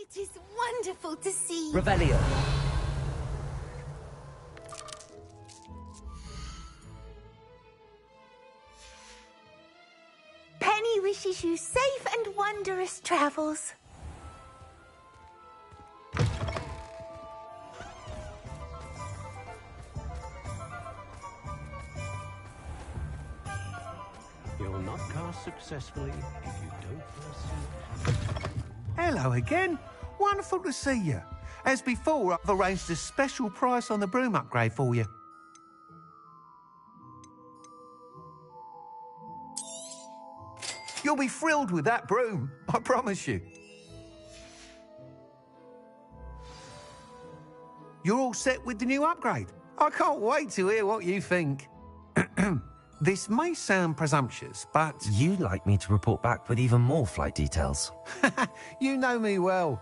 It is wonderful to see. Revelio. Penny wishes you safe and wondrous travels. You'll not cast successfully if you don't first see. Hello again. Wonderful to see you. As before, I've arranged a special price on the broom upgrade for you. You'll be thrilled with that broom, I promise you. You're all set with the new upgrade. I can't wait to hear what you think. This may sound presumptuous, but... You'd like me to report back with even more flight details. You know me well.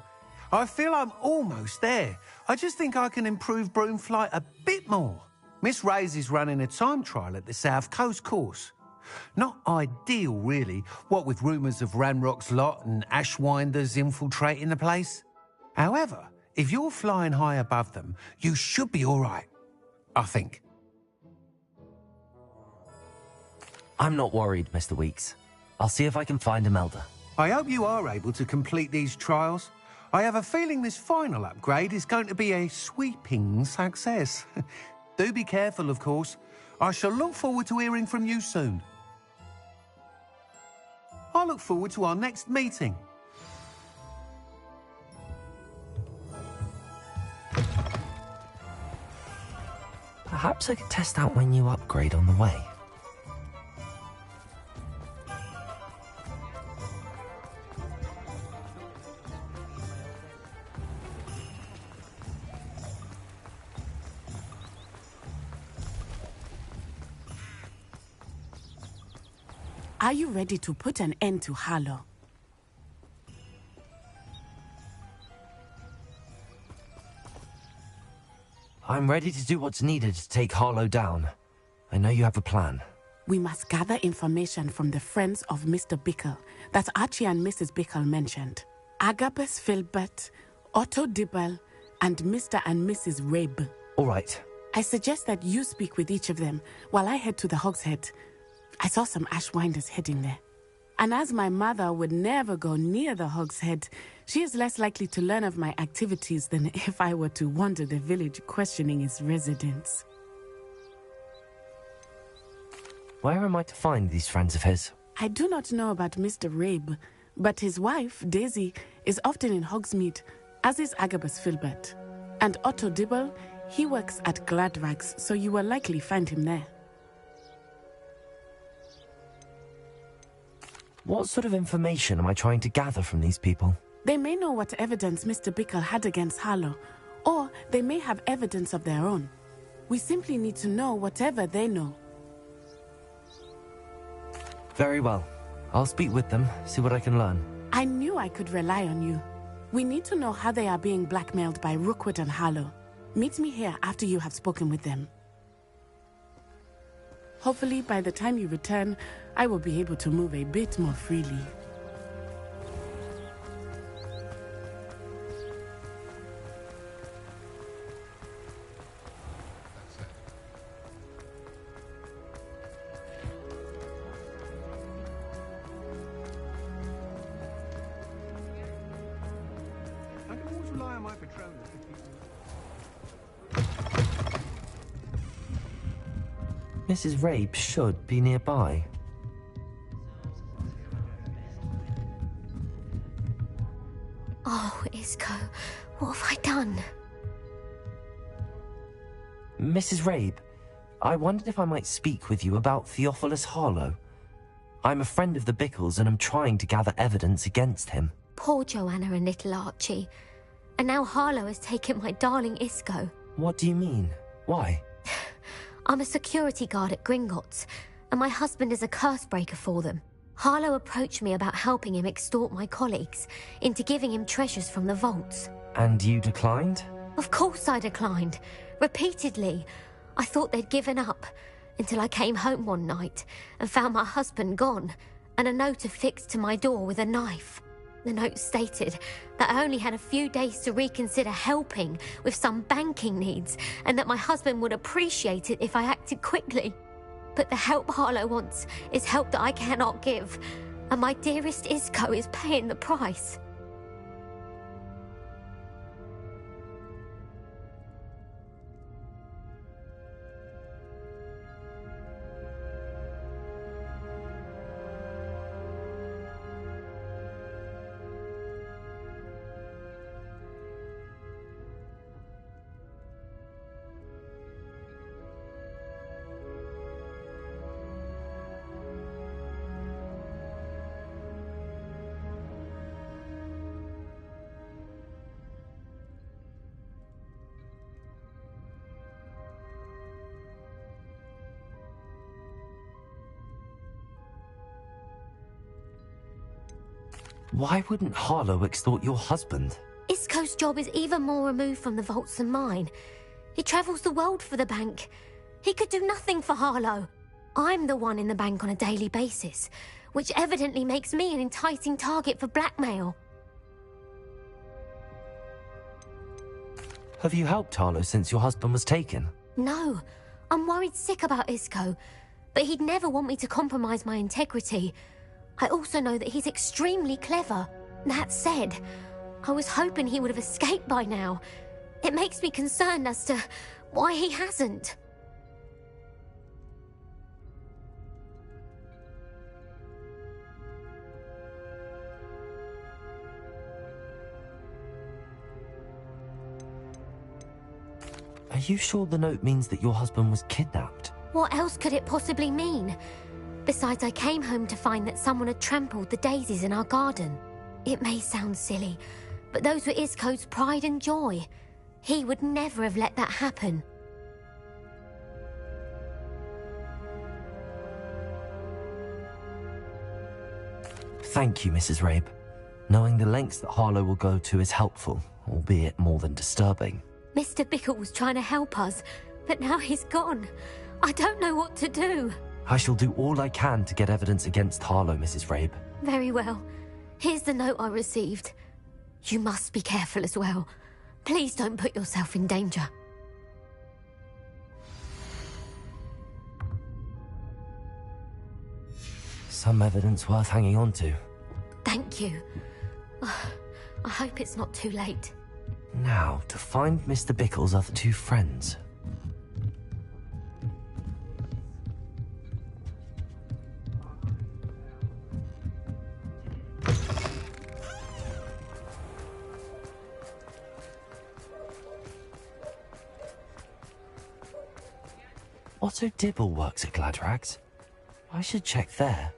I feel I'm almost there. I just think I can improve broom flight a bit more. Miss Ray's is running a time trial at the South Coast course. Not ideal, really, what with rumours of Ranrock's lot and Ashwinders infiltrating the place. However, if you're flying high above them, you should be all right, I think. I'm not worried, Mr. Weeks. I'll see if I can find Imelda. I hope you are able to complete these trials. I have a feeling this final upgrade is going to be a sweeping success. Do be careful, of course. I shall look forward to hearing from you soon. I look forward to our next meeting. Perhaps I could test out my new upgrade on the way. Are you ready to put an end to Harlow? I'm ready to do what's needed to take Harlow down. I know you have a plan. We must gather information from the friends of Mr. Bickle that Archie and Mrs. Bickle mentioned. Agabus Filbert, Otto Dibble, and Mr. and Mrs. Rabe. All right. I suggest that you speak with each of them while I head to the Hogshead. I saw some Ashwinders heading there. And as my mother would never go near the Hogshead, she is less likely to learn of my activities than if I were to wander the village questioning its residents. Where am I to find these friends of his? I do not know about Mr. Rabe, but his wife, Daisy, is often in Hogsmeade, as is Agabus Filbert. And Otto Dibble, he works at Gladrags, so you will likely find him there. What sort of information am I trying to gather from these people? They may know what evidence Mr. Bickle had against Harlow, or they may have evidence of their own. We simply need to know whatever they know. Very well. I'll speak with them, see what I can learn. I knew I could rely on you. We need to know how they are being blackmailed by Rookwood and Harlow. Meet me here after you have spoken with them. Hopefully, by the time you return, I will be able to move a bit more freely. I can always rely on my patronus to keep me. Mrs. Rabe should be nearby. Oh, Isco, what have I done? Mrs. Rabe, I wondered if I might speak with you about Theophilus Harlow. I'm a friend of the Bickles and I'm trying to gather evidence against him. Poor Joanna and little Archie. And now Harlow has taken my darling Isco. What do you mean? Why? I'm a security guard at Gringotts, and my husband is a curse breaker for them. Harlow approached me about helping him extort my colleagues into giving him treasures from the vaults. And you declined? Of course I declined. Repeatedly. I thought they'd given up, until I came home one night and found my husband gone, and a note affixed to my door with a knife. The note stated that I only had a few days to reconsider helping with some banking needs and that my husband would appreciate it if I acted quickly. But the help Harlow wants is help that I cannot give, and my dearest Isco is paying the price. Why wouldn't Harlow extort your husband? Isco's job is even more removed from the vaults than mine. He travels the world for the bank. He could do nothing for Harlow. I'm the one in the bank on a daily basis, which evidently makes me an enticing target for blackmail. Have you helped Harlow since your husband was taken? No, I'm worried sick about Isco, but he'd never want me to compromise my integrity. I also know that he's extremely clever. That said, I was hoping he would have escaped by now. It makes me concerned as to why he hasn't. Are you sure the note means that your husband was kidnapped? What else could it possibly mean? Besides, I came home to find that someone had trampled the daisies in our garden. It may sound silly, but those were Isco's pride and joy. He would never have let that happen. Thank you, Mrs. Rabe. Knowing the lengths that Harlow will go to is helpful, albeit more than disturbing. Mr. Bickle was trying to help us, but now he's gone. I don't know what to do. I shall do all I can to get evidence against Harlow, Mrs. Rabe. Very well. Here's the note I received. You must be careful as well. Please don't put yourself in danger. Some evidence worth hanging on to. Thank you. I hope it's not too late. Now, to find Mr. Bickle's other two friends. Otto Dibble works at Gladrags. I should check there.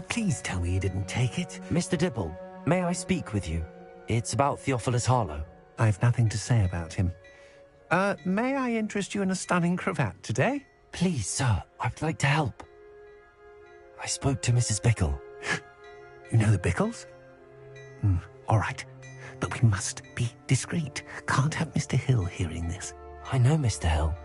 Please tell me you didn't take it. Mr. Dibble, may I speak with you? It's about Theophilus Harlow. I've nothing to say about him. May I interest you in a stunning cravat today? Please, sir, I'd like to help. I spoke to Mrs. Bickle. You know the Bickles? All right. But we must be discreet. Can't have Mr. Hill hearing this. I know Mr. Hill.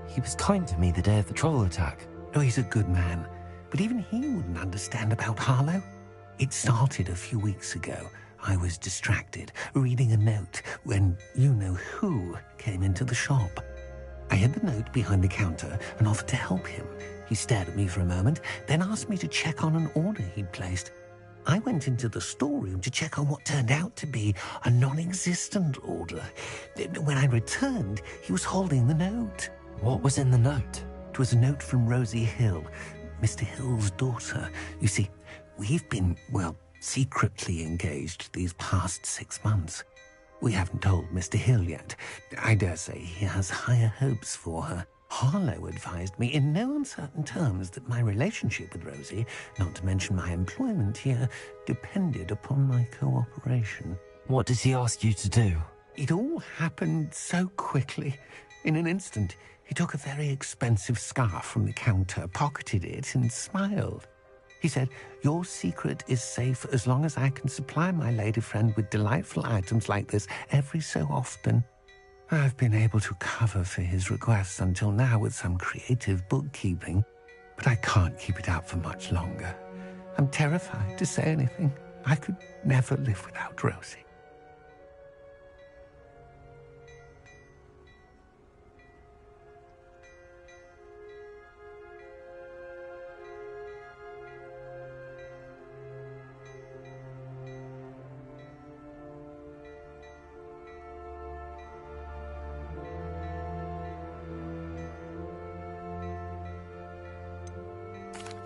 He was kind to me the day of the troll attack. Oh, he's a good man. But even he wouldn't understand about Harlow. It started a few weeks ago. I was distracted, reading a note, when you-know-who came into the shop. I hid the note behind the counter and offered to help him. He stared at me for a moment, then asked me to check on an order he'd placed. I went into the storeroom to check on what turned out to be a non-existent order. When I returned, he was holding the note. What was in the note? It was a note from Rosie Hill, Mr. Hill's daughter. You see, we've been, secretly engaged these past 6 months. We haven't told Mr. Hill yet. I dare say he has higher hopes for her. Harlow advised me in no uncertain terms that my relationship with Rosie, not to mention my employment here, depended upon my cooperation. What does he ask you to do? It all happened so quickly. In an instant, he took a very expensive scarf from the counter, pocketed it, and smiled. He said, "Your secret is safe as long as I can supply my lady friend with delightful items like this every so often." I've been able to cover for his requests until now with some creative bookkeeping, but I can't keep it up for much longer. I'm terrified to say anything. I could never live without Rosie.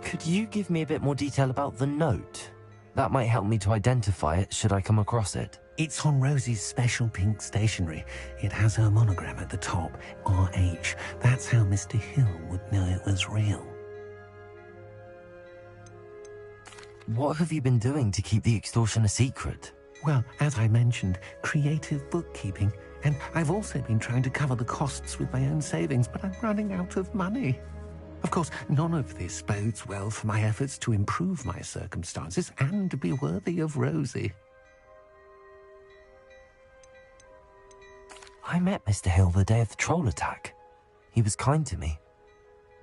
Could you give me a bit more detail about the note? That might help me to identify it should I come across it. It's on Rosie's special pink stationery. It has her monogram at the top, RH. That's how Mr. Hill would know it was real. What have you been doing to keep the extortion a secret? Well, as I mentioned, creative bookkeeping. And I've also been trying to cover the costs with my own savings, but I'm running out of money. Of course, none of this bodes well for my efforts to improve my circumstances and be worthy of Rosie. I met Mr. Hill the day of the troll attack. He was kind to me.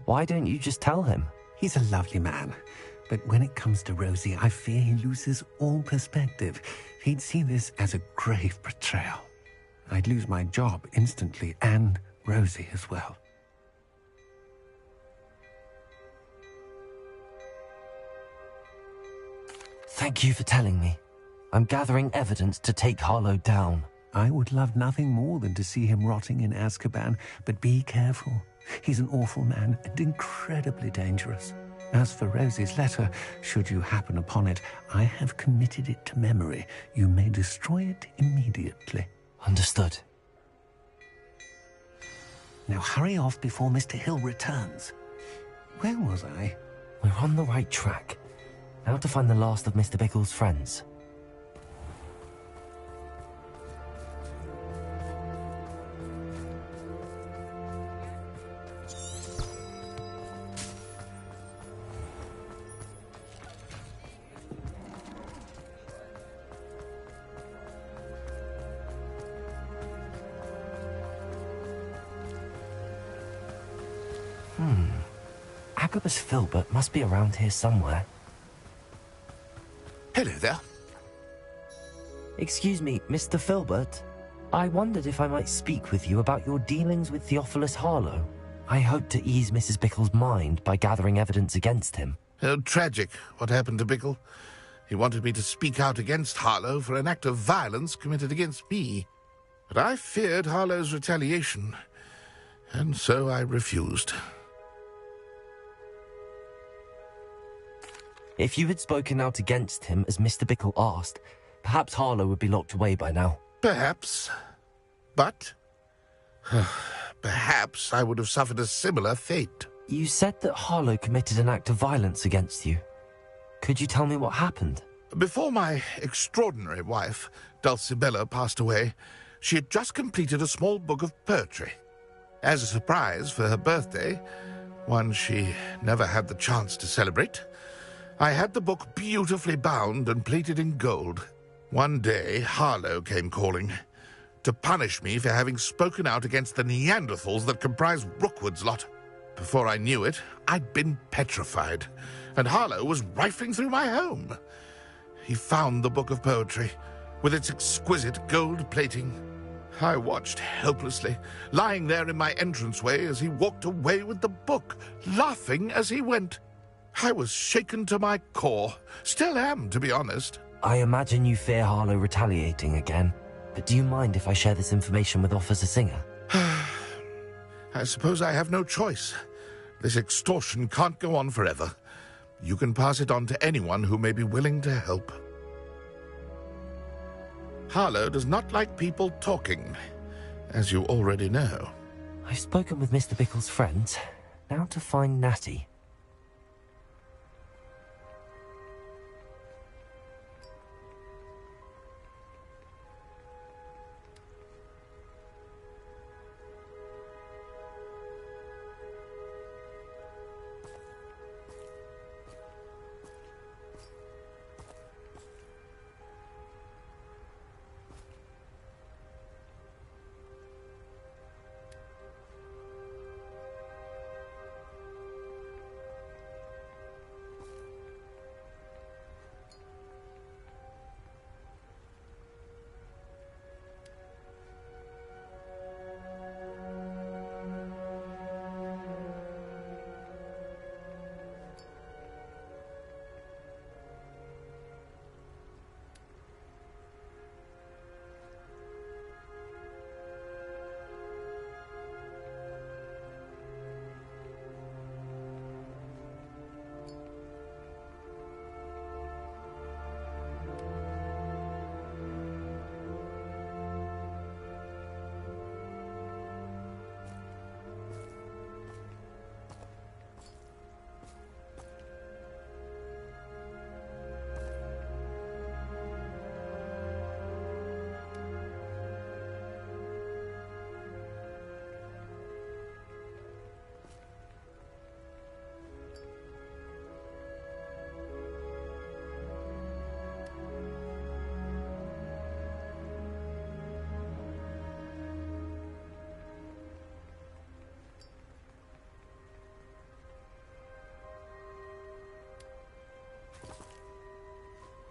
Why don't you just tell him? He's a lovely man, but when it comes to Rosie, I fear he loses all perspective. He'd see this as a grave betrayal. I'd lose my job instantly, and Rosie as well. Thank you for telling me. I'm gathering evidence to take Harlow down. I would love nothing more than to see him rotting in Azkaban, but be careful. He's an awful man and incredibly dangerous. As for Rosie's letter, should you happen upon it, I have committed it to memory. You may destroy it immediately. Understood. Now hurry off before Mr. Hill returns. Where was I? We're on the right track. Now to find the last of Mr. Bickle's friends. Agabus Filbert must be around here somewhere. Hello there. Excuse me, Mr. Filbert. I wondered if I might speak with you about your dealings with Theophilus Harlow. I hope to ease Mrs. Bickle's mind by gathering evidence against him. Oh, tragic what happened to Bickle. He wanted me to speak out against Harlow for an act of violence committed against me. But I feared Harlow's retaliation, and so I refused. If you had spoken out against him as Mr. Bickle asked, perhaps Harlow would be locked away by now. Perhaps. But perhaps I would have suffered a similar fate. You said that Harlow committed an act of violence against you. Could you tell me what happened? Before my extraordinary wife, Dulcibella, passed away, she had just completed a small book of poetry. As a surprise for her birthday, one she never had the chance to celebrate, I had the book beautifully bound and plated in gold. One day, Harlow came calling to punish me for having spoken out against the Neanderthals that comprise Rookwood's lot. Before I knew it, I'd been petrified, and Harlow was rifling through my home. He found the book of poetry, with its exquisite gold plating. I watched helplessly, lying there in my entranceway as he walked away with the book, laughing as he went. I was shaken to my core. Still am, to be honest. I imagine you fear Harlow retaliating again, but do you mind if I share this information with Officer Singer? I suppose I have no choice. This extortion can't go on forever. You can pass it on to anyone who may be willing to help. Harlow does not like people talking, as you already know. I've spoken with Mr. Bickle's friends. Now to find Natty.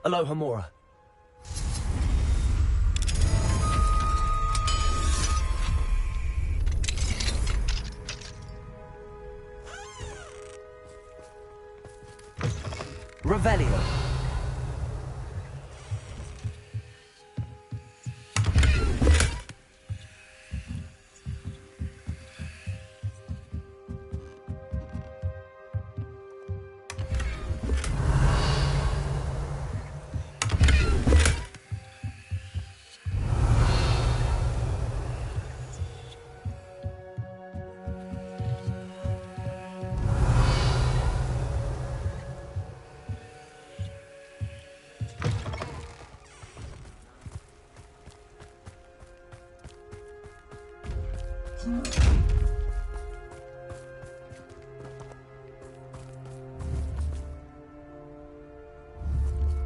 Alohomora. Revelio.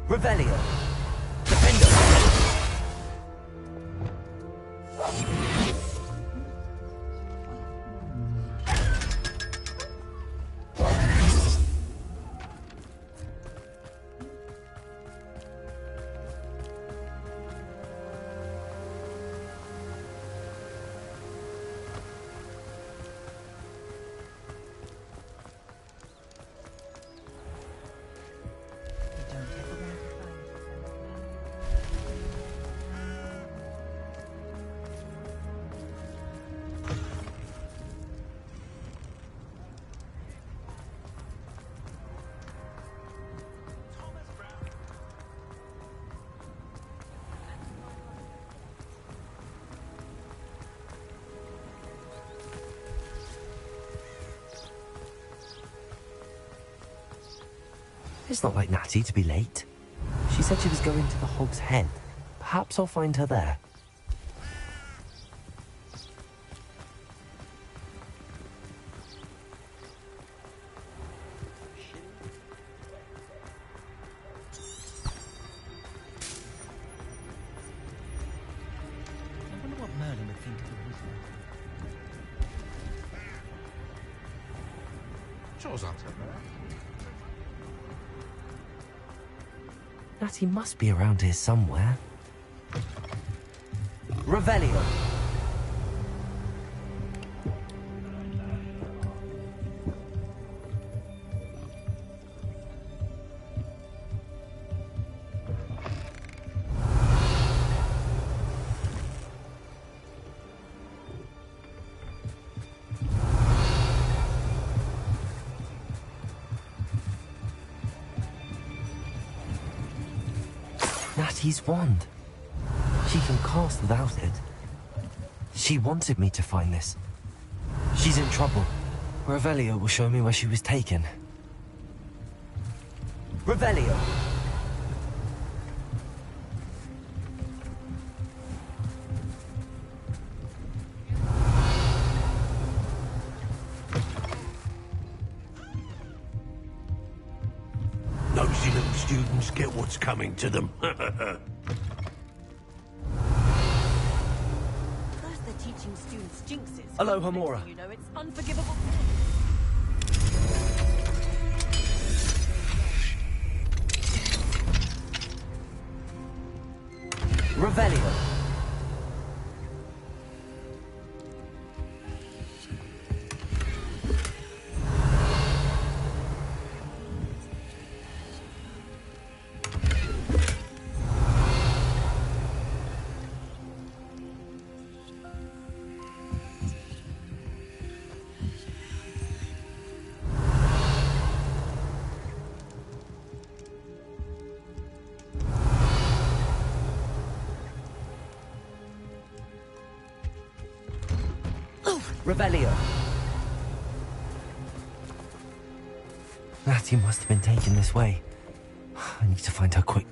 Revelio. Defendo. It's not like Natty to be late. She said she was going to the Hog's Head. Perhaps I'll find her there. I wonder what Merlin would think of the reason. Chore's answer. Natty must be around here somewhere. Revelio. Natty's wand. She can cast without it. She wanted me to find this. She's in trouble. Revelio will show me where she was taken. Revelio! Nosy little students get what's coming to them. First they're teaching students jinxes. Alohomora. Next thing you know, it's unforgivable. Revelio! Revelio. Natty must have been taken this way. I need to find her quick.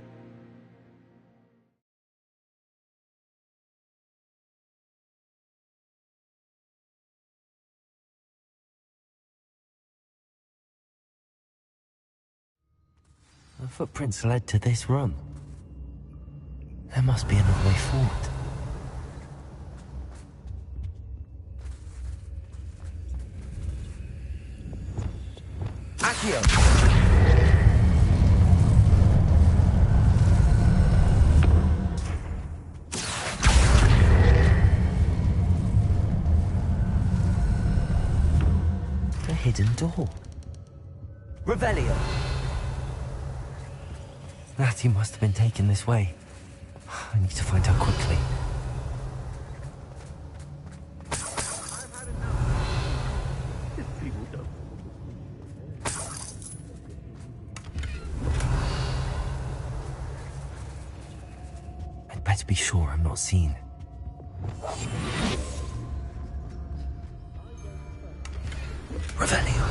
The footprints led to this room. There must be another way forward. Accio! door. Revelio! Natty must have been taken this way. I need to find her quickly. I'd better be sure I'm not seen. Revelio.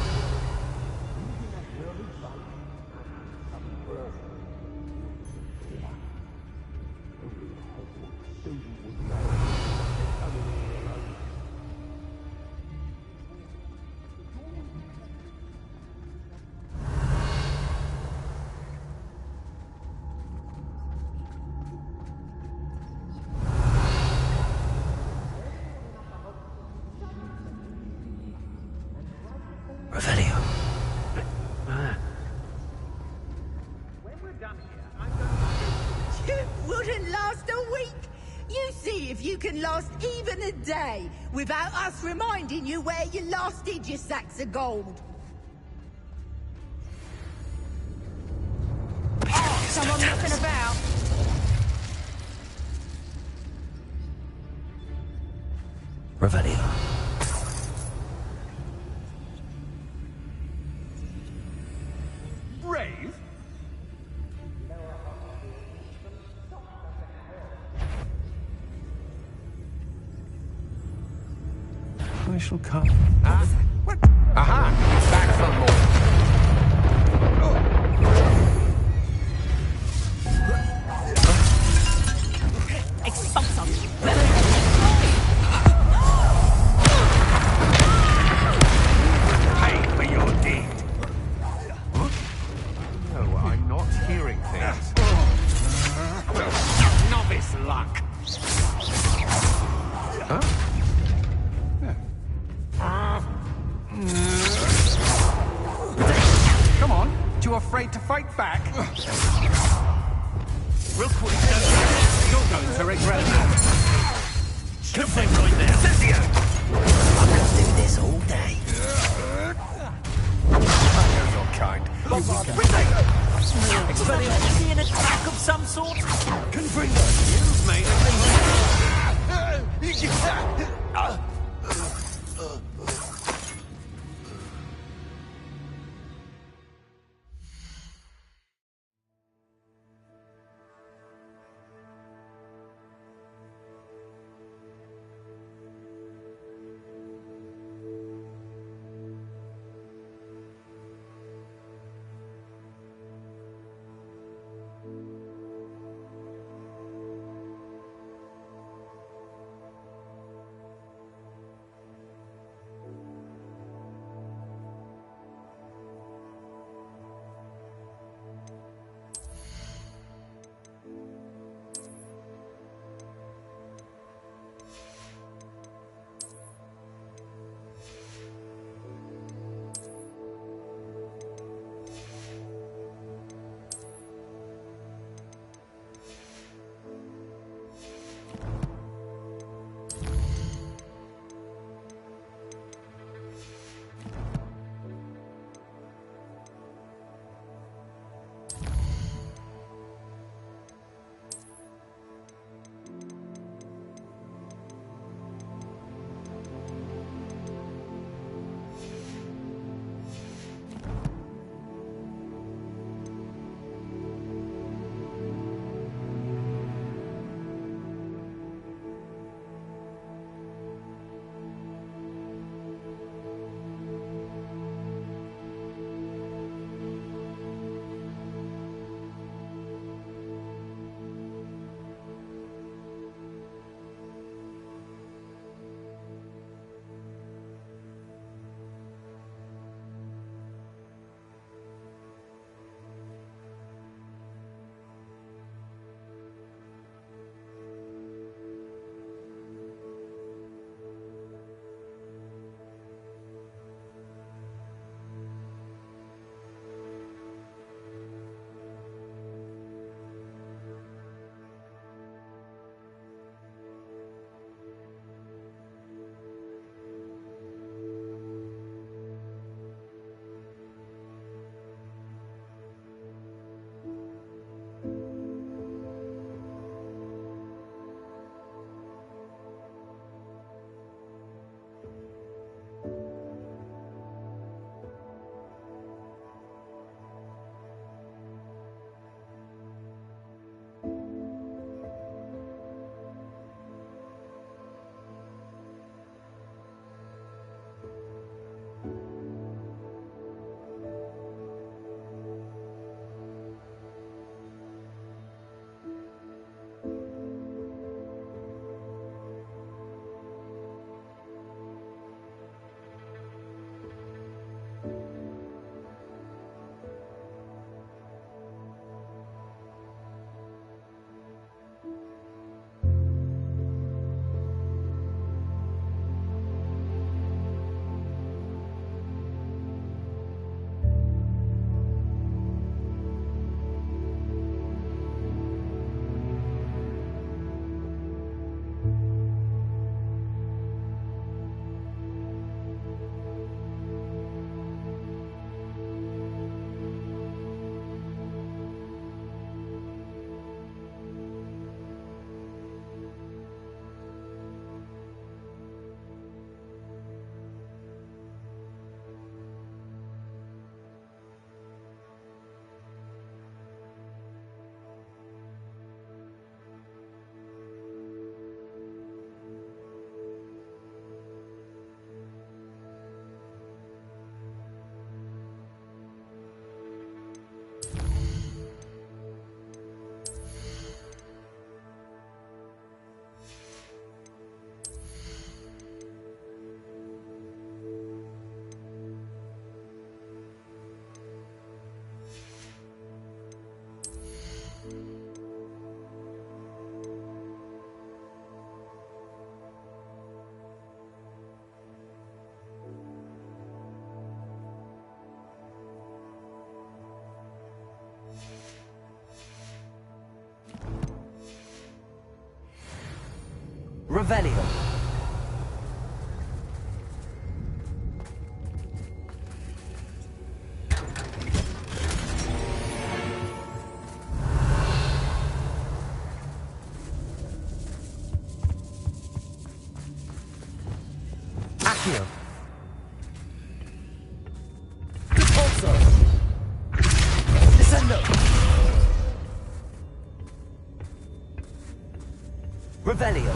Revelio. You wouldn't last a week. You see if you can last even a day without us reminding you where you last hid your sacks of gold. Someone messing about. Revelio. Brave? I shall come. Aha! Back for more. Expulsum. Pay for your deed. No, I'm not hearing things. Novice luck. Come on. Too afraid to fight back? Real quick, You're going to regret that. Good thing right now. Cynthia! I could do this all day. I know your kind. Expellium, is he an attack of some sort? You've made it. Revelio. Accio. Repulso. Descendo. Revelio.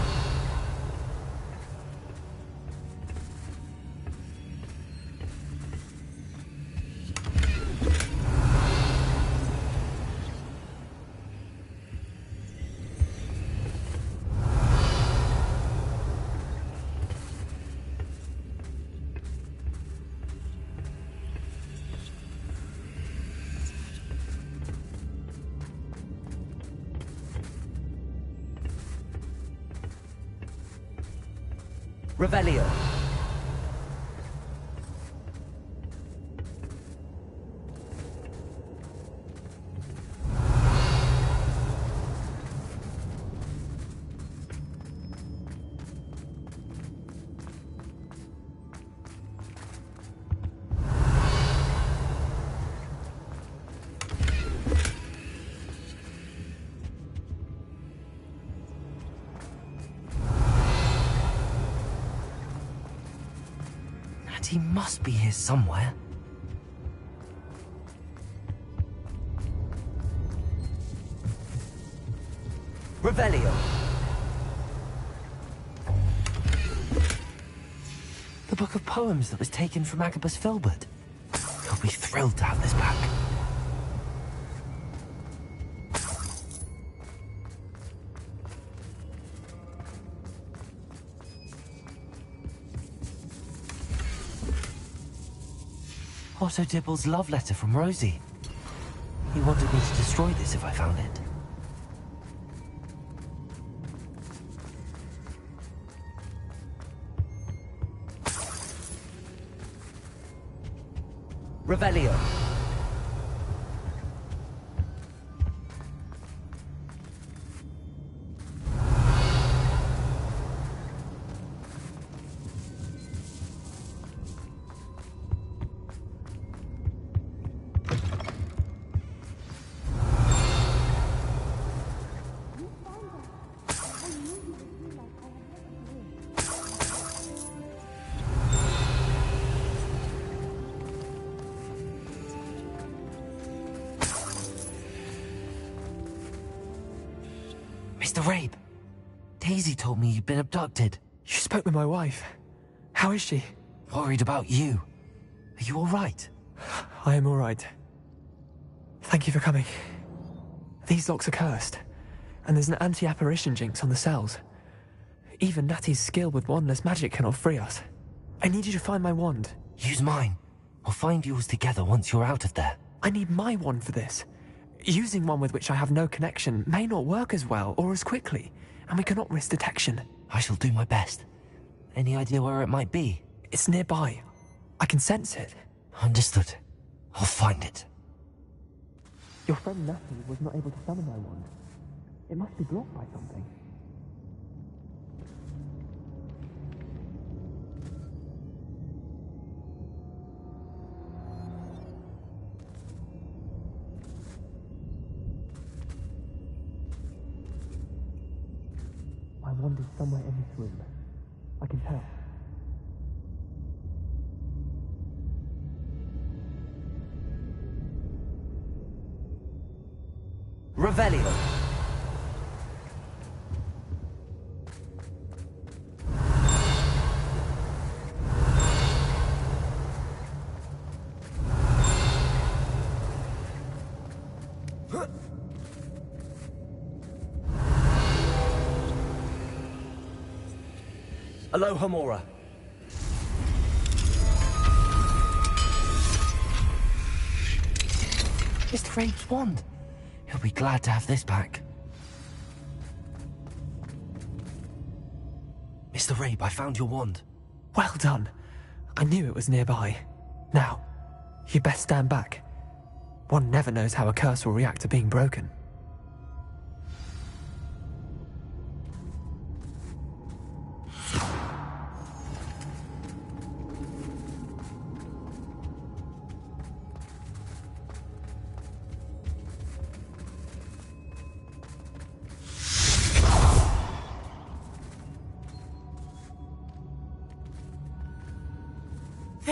Revelio. He must be here somewhere. Revelio. The book of poems that was taken from Agabus Filbert. He'll be thrilled to have this back. Otto Dibble's love letter from Rosie. He wanted me to destroy this if I found it. Revelio. Mr. Rabe, Daisy told me you'd been abducted. You spoke with my wife. How is she? Worried about you. Are you all right? I am all right. Thank you for coming. These locks are cursed, and there's an anti-apparition jinx on the cells. Even Natty's skill with wandless magic cannot free us. I need you to find my wand. Use mine. We'll find yours together once you're out of there. I need my wand for this. Using one with which I have no connection may not work as well or as quickly, and we cannot risk detection. I shall do my best. Any idea where it might be? It's nearby. I can sense it. Understood. I'll find it. Your friend Natty was not able to summon my wand. It must be blocked by something. My wand is somewhere in this room. I can tell. Revelio. Aloha Mora. Mr. Rabe's wand. He'll be glad to have this back. Mr. Rabe, I found your wand. Well done. I knew it was nearby. Now, you best stand back. One never knows how a curse will react to being broken.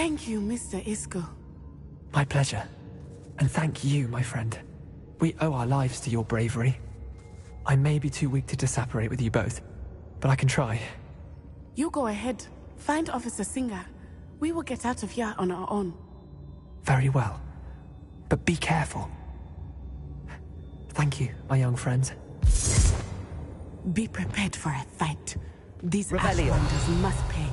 Thank you, Mr. Isco. My pleasure. And thank you, my friend. We owe our lives to your bravery. I may be too weak to disapparate with you both, but I can try. You go ahead. Find Officer Singer. We will get out of here on our own. Very well. But be careful. Thank you, my young friends. Be prepared for a fight. These Revelio. Ashwinders must pay.